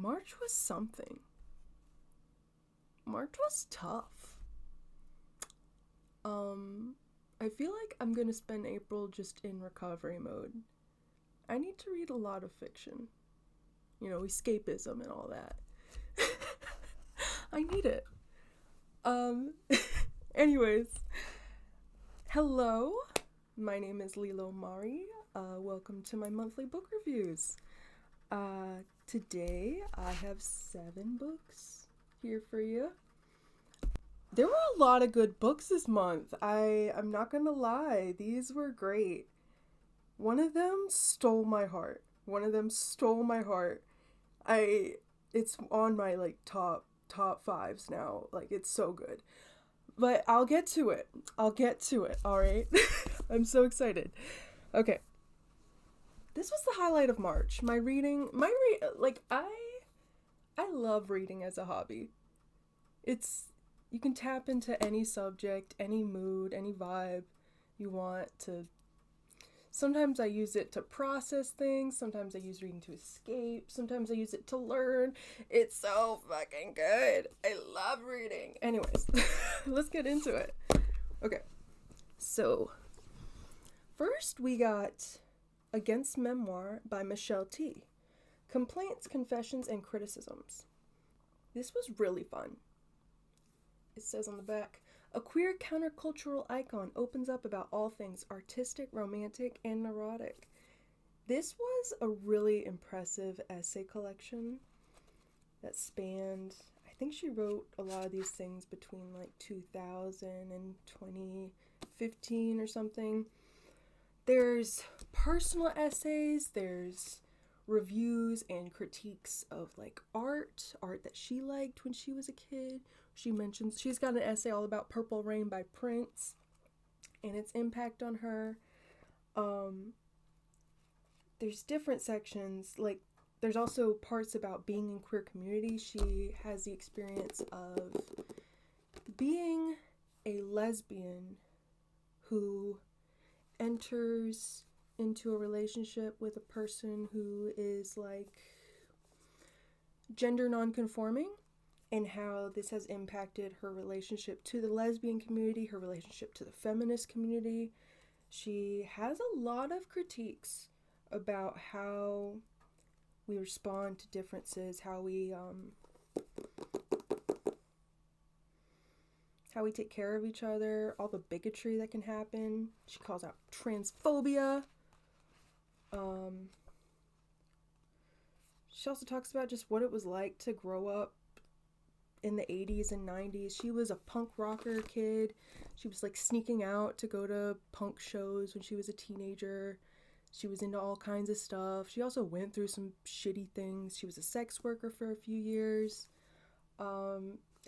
March was something. March was tough. I feel like I'm gonna spend April just in recovery mode. I need to read a lot of fiction. Escapism and all that. I need it. Anyways. Hello. My name is Lilo Mari. Welcome to my monthly book reviews. Today I have 7 books here for you. There were a lot of good books this month. I'm not gonna lie. These were great. One of them stole my heart. It's on my top 5s now. It's so good. But I'll get to it. All right. I'm so excited. Okay. This was the highlight of March. I love reading as a hobby. You can tap into any subject, any mood, any vibe you want to. Sometimes I use it to process things. Sometimes I use reading to escape. Sometimes I use it to learn. It's so fucking good. I love reading. Anyways, let's get into it. Okay. So, first we got Against Memoir by Michelle T. Complaints, Confessions, and Criticisms. This was really fun. It says on the back, a queer countercultural icon opens up about all things artistic, romantic, and neurotic. This was a really impressive essay collection that spanned, I think she wrote a lot of these things between 2000 and 2015 or something. There's personal essays, there's reviews and critiques of art that she liked when she was a kid. She mentions she's got an essay all about Purple Rain by Prince and its impact on her. There's different sections, there's also parts about being in queer community. She has the experience of being a lesbian who enters into a relationship with a person who is gender non-conforming, and how this has impacted her relationship to the lesbian community, her relationship to the feminist community. She has a lot of critiques about how we respond to differences, how we take care of each other, all the bigotry that can happen. She calls out transphobia. She also talks about just what it was like to grow up in the 80s and 90s. She was a punk rocker kid. She was sneaking out to go to punk shows when she was a teenager. She was into all kinds of stuff. She also went through some shitty things. She was a sex worker for a few years.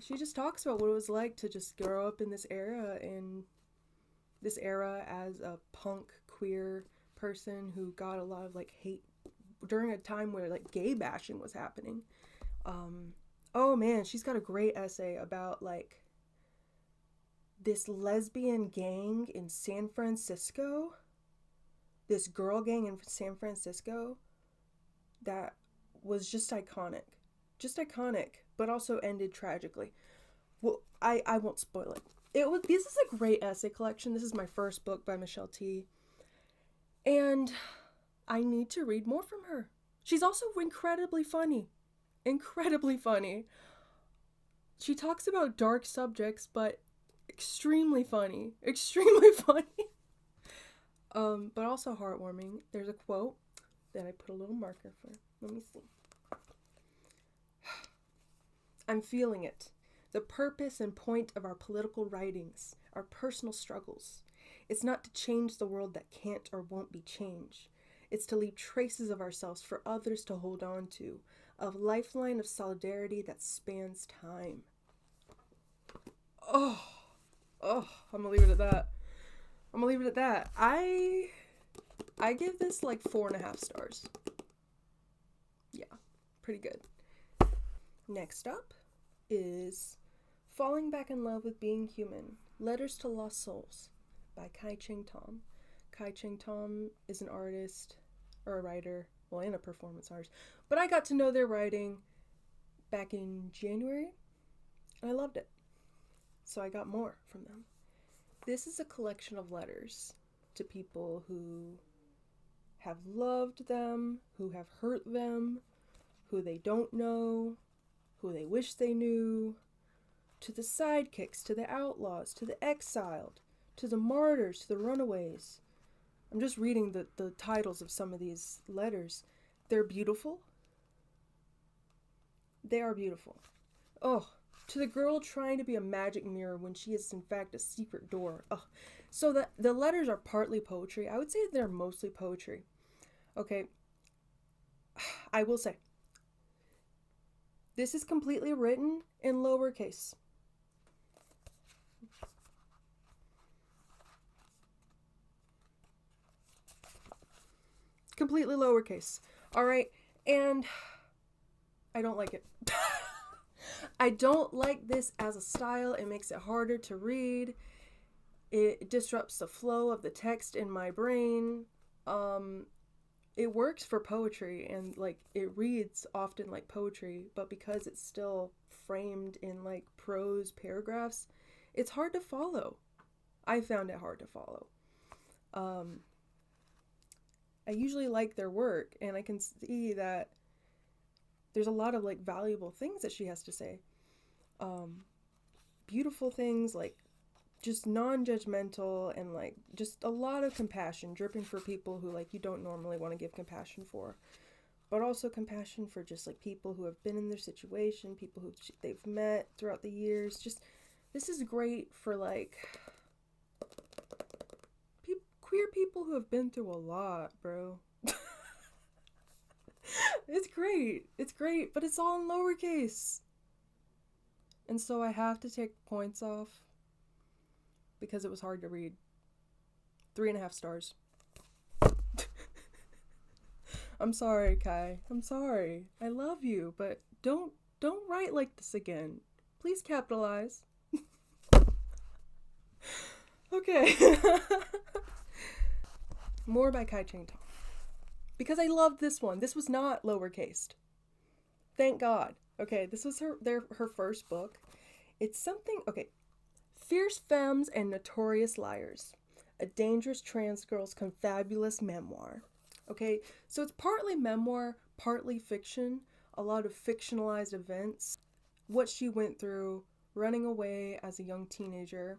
She just talks about what it was like to just grow up in this era as a punk queer person who got a lot of hate during a time where gay bashing was happening. Oh man, she's got a great essay about this lesbian gang in San Francisco, this girl gang in San Francisco that was just iconic, but also ended tragically. Well, I won't spoil it. This is a great essay collection. This is my first book by Michelle T. And I need to read more from her. She's also incredibly funny. She talks about dark subjects, but extremely funny. But also heartwarming. There's a quote that I put a little marker for. Let me see. I'm feeling it. The purpose and point of our political writings, our personal struggles. It's not to change the world that can't or won't be changed. It's to leave traces of ourselves for others to hold on to, a lifeline of solidarity that spans time. Oh, I'm gonna leave it at that. I give this 4.5 stars. Yeah, pretty good. Next up is Falling Back in Love with Being Human, Letters to Lost Souls by Cheng Thom. Cheng Thom is an artist, or a writer, and a performance artist. But I got to know their writing back in January, and I loved it. So I got more from them. This is a collection of letters to people who have loved them, who have hurt them, who they don't know, who they wish they knew, to the sidekicks, to the outlaws, to the exiled, to the martyrs, to the runaways. I'm just reading the titles of some of these letters. They're beautiful. They are beautiful. Oh, to the girl trying to be a magic mirror when she is in fact a secret door. Oh, so the letters are partly poetry. I would say they're mostly poetry. Okay, I will say, this is completely written in lowercase. Completely lowercase. All right, and I don't like it. I don't like this as a style. It makes it harder to read. It disrupts the flow of the text in my brain. It works for poetry, and like it reads often like poetry, but because it's still framed in like prose paragraphs, it's hard to follow. I found it hard to follow. I usually like their work, and I can see that there's a lot of like valuable things that she has to say. Beautiful things, like just non-judgmental, and like just a lot of compassion dripping for people who like you don't normally want to give compassion for, but also compassion for just like people who have been in their situation, people who they've met throughout the years. Just this is great for like queer people who have been through a lot, bro. It's great, but it's all in lowercase. And so I have to take points off because it was hard to read. 3.5 stars. I'm sorry, Kai. I'm sorry. I love you, but don't write like this again. Please capitalize. Okay. More by Cheng. Because I loved this one. This was not lowercased. Thank God. Okay, this was her first book. It's something, okay. Fierce Femmes and Notorious Liars. A dangerous trans girl's confabulous memoir. Okay, so it's partly memoir, partly fiction. A lot of fictionalized events. What she went through, running away as a young teenager,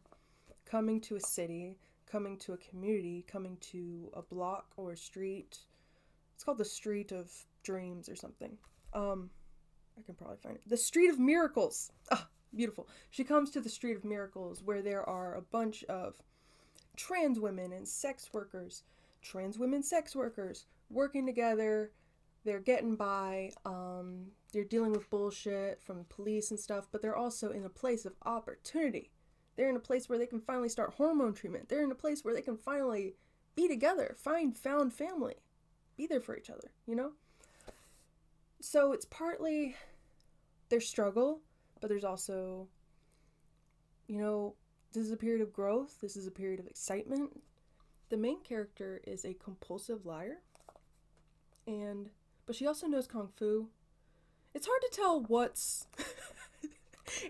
coming to a city, coming to a community, coming to a block or a street. It's called the Street of Dreams or something. I can probably find it. The Street of Miracles. Ah, beautiful. She comes to the Street of Miracles where there are a bunch of trans women and sex workers. Trans women sex workers working together. They're getting by. They're dealing with bullshit from police and stuff, but they're also in a place of opportunity. They're in a place where they can finally start hormone treatment. They're in a place where they can finally be together, find found family, be there for each other, you know? So it's partly their struggle, but there's also, you know, this is a period of growth. This is a period of excitement. The main character is a compulsive liar, but she also knows Kung Fu. It's hard to tell what's...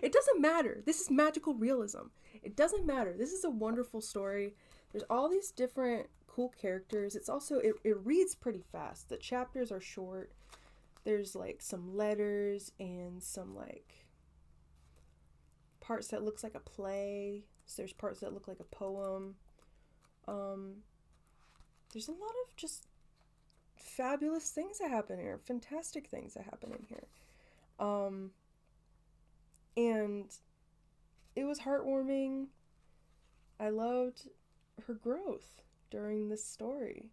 It doesn't matter. This is magical realism. It doesn't matter. This is a wonderful story. There's all these different cool characters. It's also, it reads pretty fast. The chapters are short. There's like some letters and some like parts that looks like a play. So there's parts that look like a poem. There's a lot of just fabulous things that happen here. Fantastic things that happen in here. And it was heartwarming. I loved her growth during this story.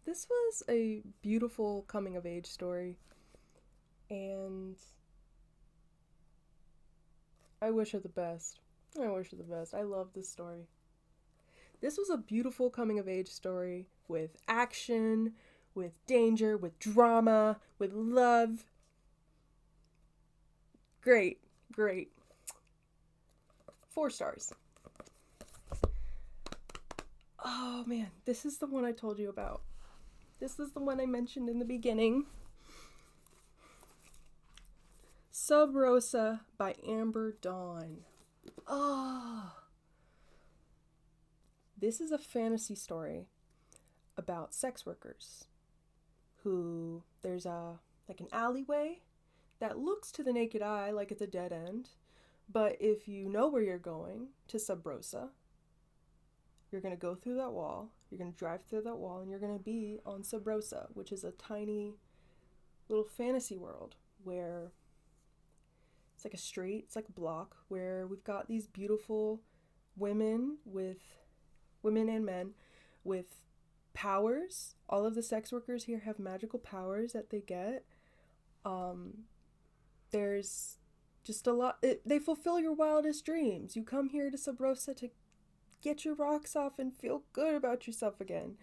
This was a beautiful coming of age story. And I wish her the best. I wish her the best. I love this story. This was a beautiful coming of age story with action, with danger, with drama, with love. Great. 4 stars. Oh man, this is the one I told you about. This is the one I mentioned in the beginning. Sub Rosa by Amber Dawn. Oh. This is a fantasy story about sex workers who there's an alleyway that looks to the naked eye like it's a dead end, but if you know where you're going to Sub Rosa, you're going to go through that wall, you're going to drive through that wall, and you're going to be on Sub Rosa, which is a tiny little fantasy world where it's like a street, it's like a block, where we've got these beautiful women and men with powers. All of the sex workers here have magical powers that they get. There's just a lot. They fulfill your wildest dreams. You come here to Sub Rosa to get your rocks off and feel good about yourself again.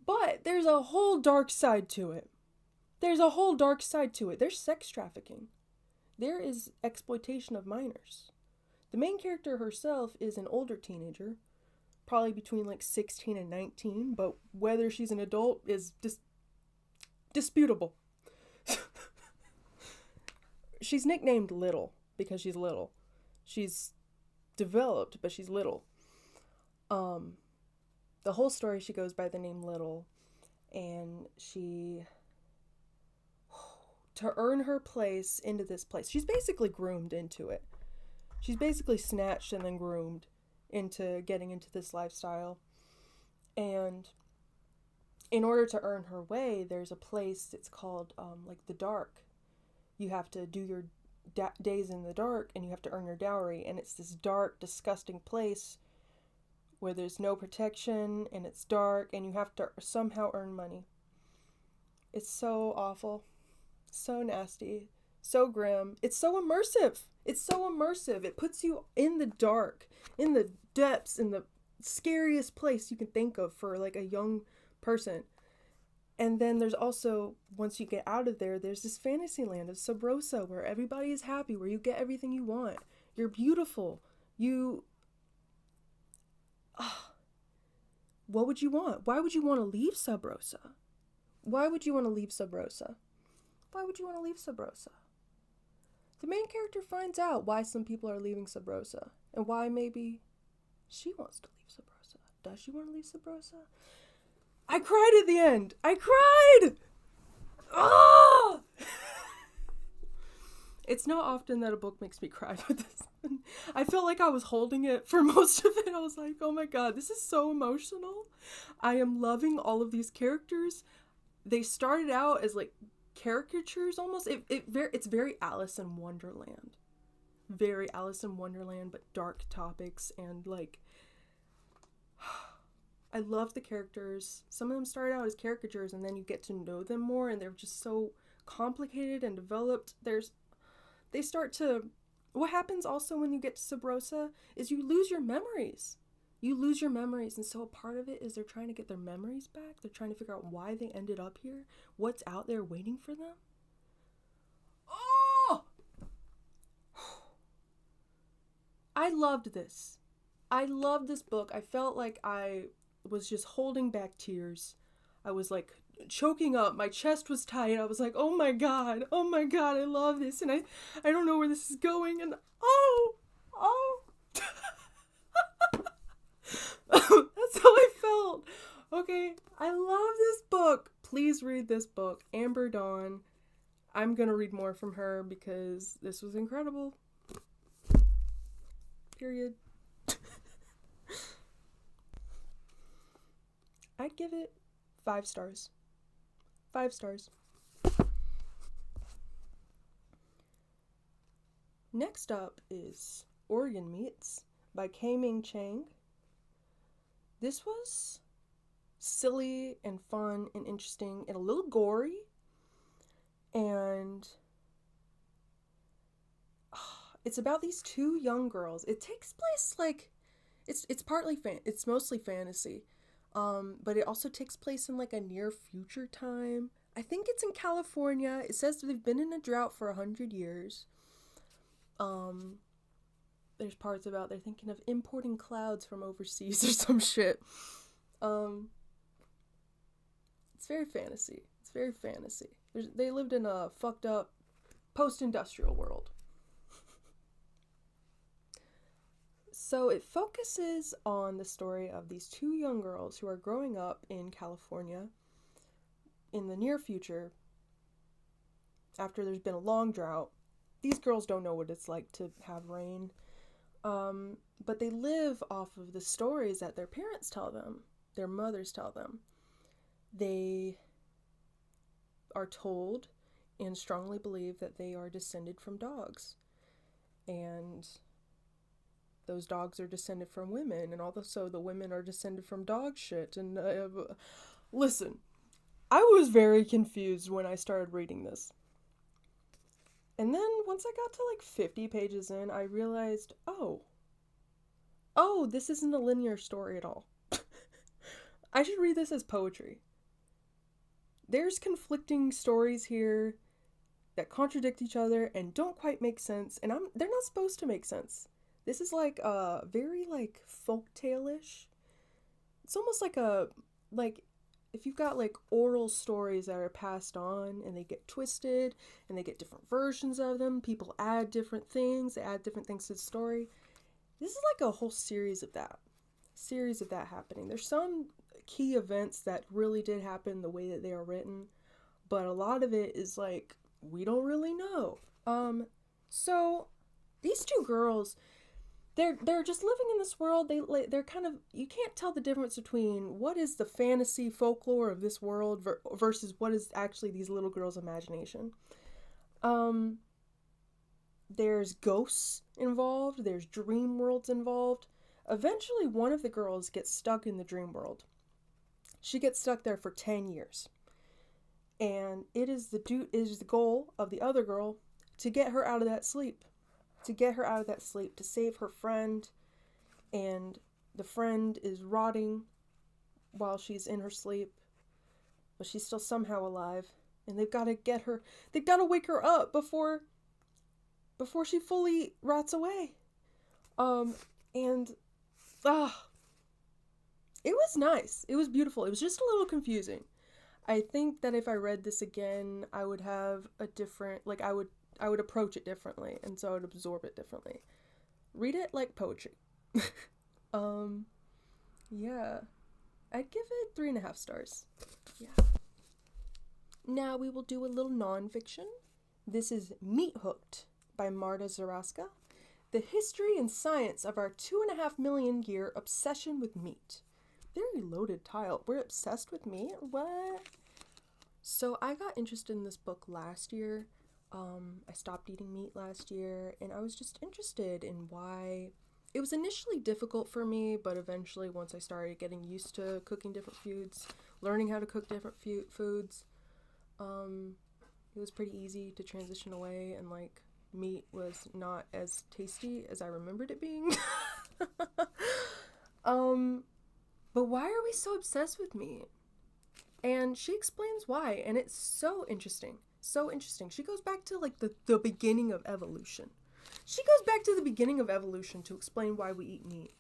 But there's a whole dark side to it. There's sex trafficking. There is exploitation of minors. The main character herself is an older teenager, probably between 16 and 19, but whether she's an adult is disputable. She's nicknamed Little because she's little. She's developed, but she's little. The whole story, she goes by the name Little, and to earn her place into this place, she's basically groomed into it. She's basically snatched and then groomed into getting into this lifestyle. And in order to earn her way, there's a place, it's called the Dark. You have to do your days in the dark and you have to earn your dowry, and it's this dark, disgusting place where there's no protection and it's dark and you have to somehow earn money. It's so awful, so nasty, so grim. It's so immersive. It puts you in the dark, in the depths, in the scariest place you can think of for a young person. And then there's also, once you get out of there, there's this fantasy land of Sub Rosa where everybody is happy, where you get everything you want. You're beautiful. What would you want? Why would you want to leave Sub Rosa? The main character finds out why some people are leaving Sub Rosa and why maybe she wants to leave Sub Rosa. Does she want to leave Sub Rosa? I cried at the end. Oh! It's not often that a book makes me cry, but this one, I felt like I was holding it for most of it. I was like, oh my god, this is so emotional. I am loving all of these characters. They started out as caricatures almost. It's very Alice in Wonderland. Very Alice in Wonderland, but dark topics, and I love the characters. Some of them started out as caricatures and then you get to know them more and they're just so complicated and developed. What happens also when you get to Sub Rosa is you lose your memories. And so a part of it is they're trying to get their memories back. They're trying to figure out why they ended up here. What's out there waiting for them. Oh! I loved this. I loved this book. I felt like I was just holding back tears. I was choking up. My chest was tight. I was like, oh my god, I love this. And I don't know where this is going. And oh. That's how I felt. Okay, I love this book. Please read this book, Amber Dawn. I'm gonna read more from her because this was incredible. Period. I'd give it 5 stars. 5 stars. Next up is Organ Meats by K-Ming Chang. This was silly and fun and interesting and a little gory. And it's about these 2 young girls. It takes place it's mostly fantasy. But it also takes place in a near future time. I think it's in California. It says they've been in a drought for 100 years. There's parts about they're thinking of importing clouds from overseas or some shit. It's very fantasy. They lived in a fucked up post-industrial world. So it focuses on the story of these two young girls who are growing up in California in the near future after there's been a long drought. These girls don't know what it's like to have rain, but they live off of the stories that their parents tell them, their mothers tell them. They are told and strongly believe that they are descended from dogs, and those dogs are descended from women, and also the women are descended from dog shit. And listen, I was very confused when I started reading this. And then once I got to like 50 pages in, I realized, oh, this isn't a linear story at all. I should read this as poetry. There's conflicting stories here that contradict each other and don't quite make sense, and they're not supposed to make sense. This is like very like folktale-ish. It's almost like if you've got like oral stories that are passed on and they get twisted and they get different versions of them. People add different things. They add different things to the story. This is like a whole series of that happening. There's some key events that really did happen the way that they are written, but a lot of it is like, we don't really know. So these two girls, they're just living in this world. They're kind of, you can't tell the difference between what is the fantasy folklore of this world versus what is actually these little girls' imagination. There's ghosts involved. There's dream worlds involved. Eventually, one of the girls gets stuck in the dream world. She gets stuck there for 10 years. And it is the goal of the other girl to get her out of that sleep. To save her friend. And the friend is rotting while she's in her sleep. But she's still somehow alive. And they've got to wake her up before she fully rots away. It was nice. It was beautiful. It was just a little confusing. I think that if I read this again, I would have a different, like, I would approach it differently, and so I would absorb it differently. Read it like poetry. Yeah. I'd give it 3.5 stars. Yeah. Now we will do a little nonfiction. This is Meathooked by Marta Zaraska. The history and science of our 2.5 million year obsession with meat. Very loaded title. We're obsessed with meat? What? So I got interested in this book last year. I stopped eating meat last year, and I was just interested in why. It was initially difficult for me, but eventually once I started getting used to cooking different foods, learning how to cook different foods, it was pretty easy to transition away, and like meat was not as tasty as I remembered it being. But why are we so obsessed with meat? And she explains why, and it's so interesting. So interesting. She goes back to like the beginning of evolution. She goes back to the beginning of evolution to explain why we eat meat.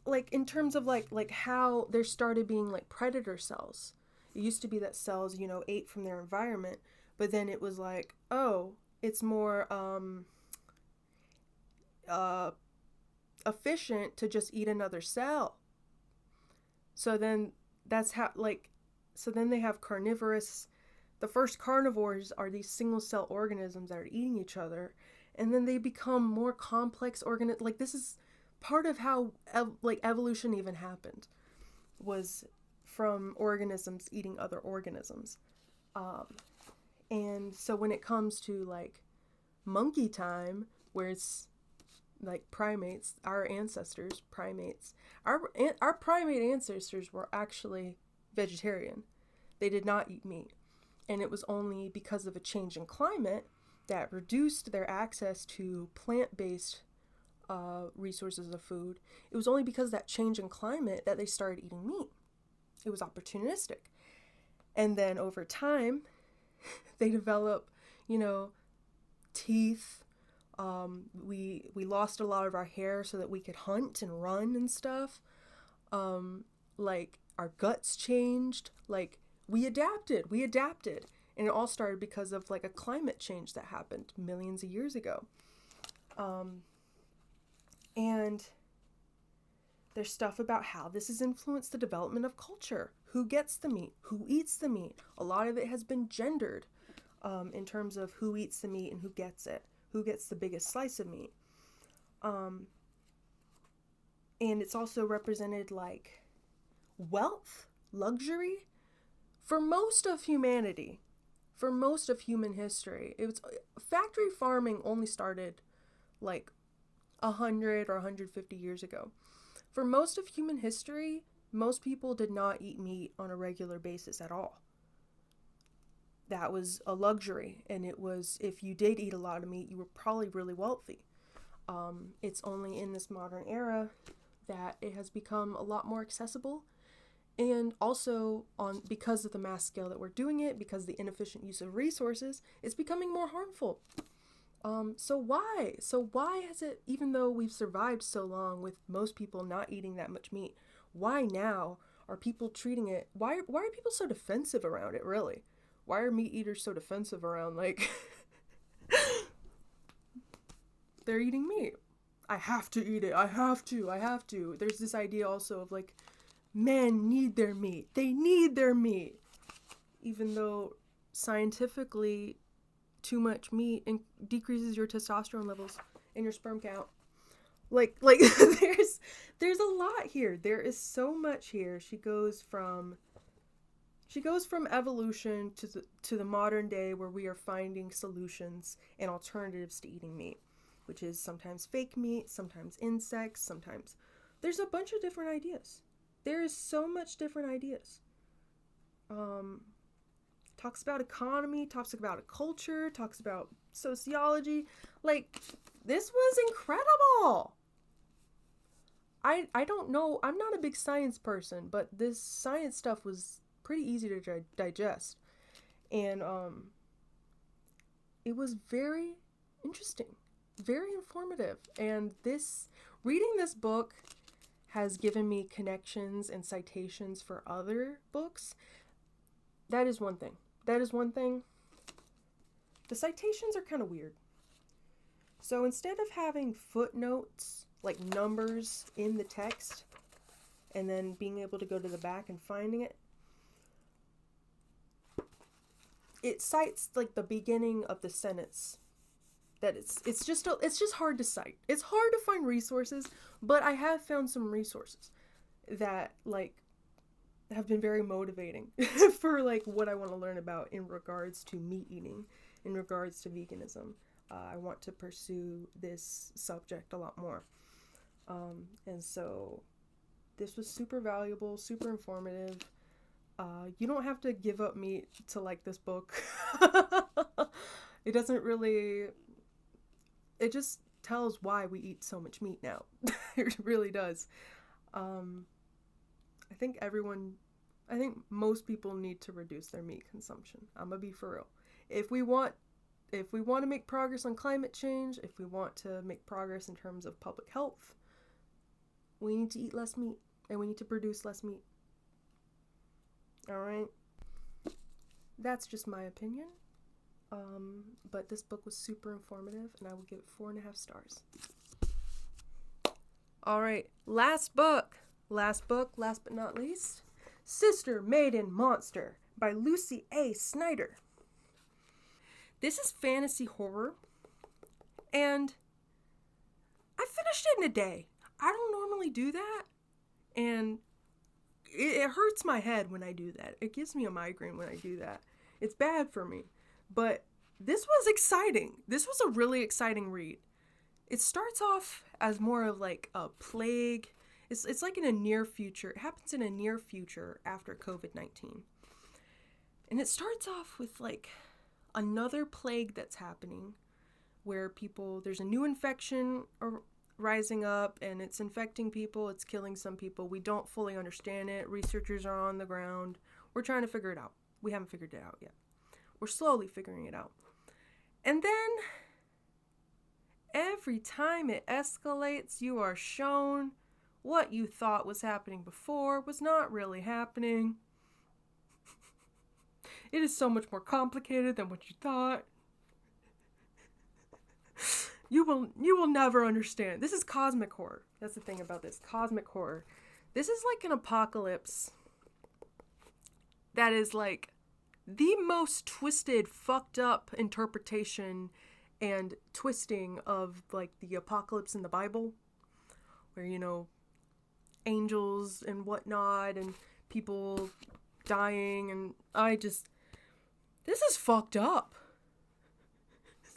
Like in terms of like how there started being like predator cells. It used to be that cells, ate from their environment, but then it was like, oh, it's more efficient to just eat another cell. So then that's how so then they have carnivorous. The first carnivores are these single cell organisms that are eating each other, and then they become more complex like this is part of how evolution even happened, was from organisms eating other organisms. And so when it comes to like monkey time, where it's like primates, our primate ancestors were actually vegetarian. They did not eat meat. And it was only because of a change in climate that reduced their access to plant-based resources of food. It was only because of that change in climate that they started eating meat. It was opportunistic. And then over time, they develop, teeth. We lost a lot of our hair so that we could hunt and run and stuff. Like our guts changed. Like we adapted. And it all started because of like a climate change that happened millions of years ago. And there's stuff about how this has influenced the development of culture. Who gets the meat? Who eats the meat? A lot of it has been gendered in terms of who eats the meat and who gets it. Who gets the biggest slice of meat. And it's also represented like wealth, luxury, for most of humanity. For most of human history. It was factory farming only started like 100 or 150 years ago. For most of human history, most people did not eat meat on a regular basis at all. That was a luxury, and it was, if you did eat a lot of meat, you were probably really wealthy. It's only in this modern era that it has become a lot more accessible, and also because of the mass scale that we're doing it, because of the inefficient use of resources, it's becoming more harmful. So why has it, even though we've survived so long with most people not eating that much meat, why now are people treating it, why are people so defensive around it, really? Why are meat eaters so defensive around, like, they're eating meat. I have to eat it. I have to. There's this idea also of, like, men need their meat. They need their meat. Even though scientifically too much meat decreases your testosterone levels and your sperm count. Like there's a lot here. There is so much here. She goes from evolution to the modern day, where we are finding solutions and alternatives to eating meat, which is sometimes fake meat, sometimes insects, sometimes there's a bunch of different ideas. There is so much different ideas. Talks about economy, talks about culture, talks about sociology. Like, this was incredible. I don't know, I'm not a big science person, but this science stuff was pretty easy to digest. And it was very interesting, very informative. And reading this book has given me connections and citations for other books. That is one thing. The citations are kind of weird. So instead of having footnotes, like numbers in the text, and then being able to go to the back and finding it, it cites like the beginning of the sentence. That it's just hard to cite. It's hard to find resources, but I have found some resources that like have been very motivating for like what I want to learn about in regards to meat eating, in regards to veganism. I want to pursue this subject a lot more. And so this was super valuable, super informative. You don't have to give up meat to like this book. It just tells why we eat so much meat now. It really does. I think most people need to reduce their meat consumption. I'm gonna be for real. If we want to make progress on climate change, if we want to make progress in terms of public health, we need to eat less meat, and we need to produce less meat. All right? That's just my opinion. But this book was super informative, and I will give it 4.5 stars. All right, last book, last but not least, Sister, Maiden, Monster by Lucy A. Snyder. This is fantasy horror, and I finished it in a day. I don't normally do that, and it hurts my head when I do that. It gives me a migraine when I do that. It's bad for me, but this was exciting. This was a really exciting read. It starts off as more of like a plague. It's like in a near future. It happens in a near future after COVID-19. And it starts off with like another plague that's happening where there's a new infection rising up, and it's infecting people. It's killing some people. We don't fully understand it. Researchers are on the ground. We're trying to figure it out. We haven't figured it out yet. We're slowly figuring it out. And then every time it escalates, you are shown what you thought was happening before was not really happening. It is so much more complicated than what you thought. You will never understand. This is cosmic horror. That's the thing about this. Cosmic horror. This is like an apocalypse that is like the most twisted, fucked up interpretation and twisting of like the apocalypse in the Bible, where, you know, angels and whatnot and people dying, and this is fucked up.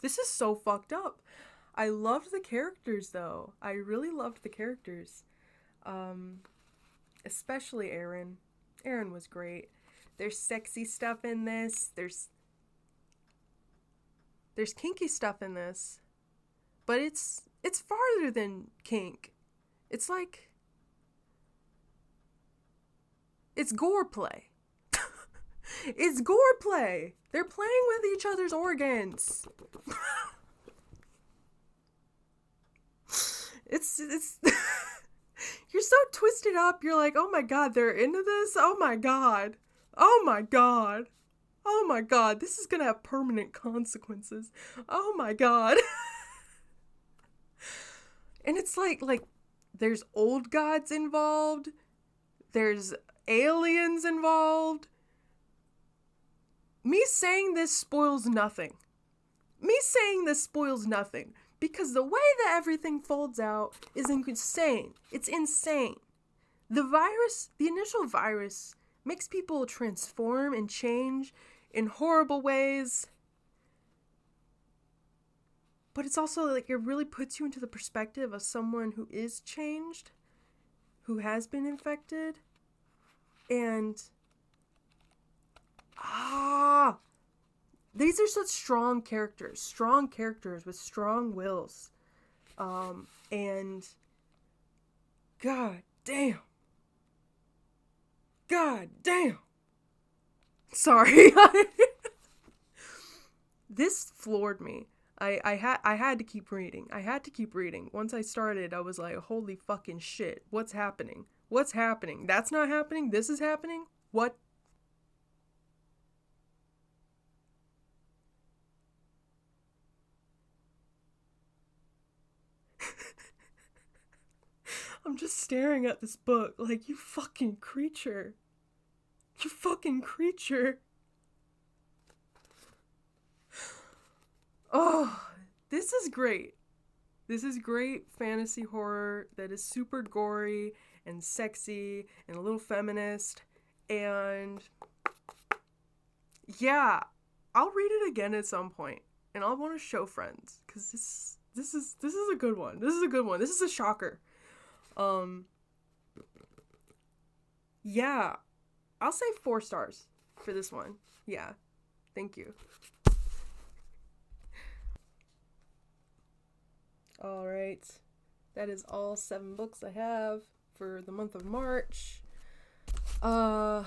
This is so fucked up. I loved the characters though. I really loved the characters. Especially Aaron. Aaron was great. There's sexy stuff in this. There's kinky stuff in this. But it's farther than kink. It's like, it's gore play. It's gore play. They're playing with each other's organs. It's you're so twisted up. You're like, oh my god, they're into this? Oh my god. Oh my god. Oh my god, this is gonna have permanent consequences. Oh my god. And it's like there's old gods involved. There's aliens involved. Me saying this spoils nothing. Because the way that everything folds out is insane. It's insane. The initial virus, makes people transform and change in horrible ways. But it's also like, it really puts you into the perspective of someone who is changed, who has been infected. And these are such strong characters with strong wills. And God damn. Sorry. This floored me. I had to keep reading. Once I started, I was like, holy fucking shit. What's happening? That's not happening. This is happening. What? I'm just staring at this book like, you fucking creature. Oh, this is great. Fantasy horror that is super gory and sexy and a little feminist. And yeah, I'll read it again at some point, and I'll want to show friends, because this is a good one. This is a shocker. Yeah, I'll say 4 stars for this one. Yeah, thank you. All right, that is all 7 books I have for the month of March. I'm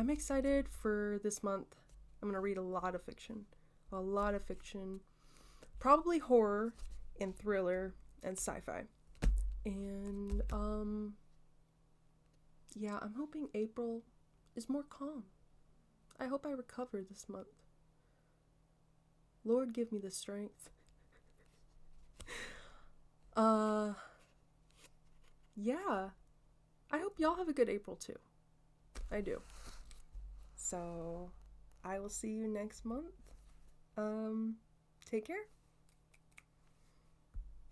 excited for this month. I'm gonna read a lot of fiction, probably horror and thriller and sci-fi. And yeah, I'm hoping April is more calm. I hope I recover this month. Lord, give me the strength. Yeah, I hope y'all have a good April too. I do. So I will see you next month. Take care.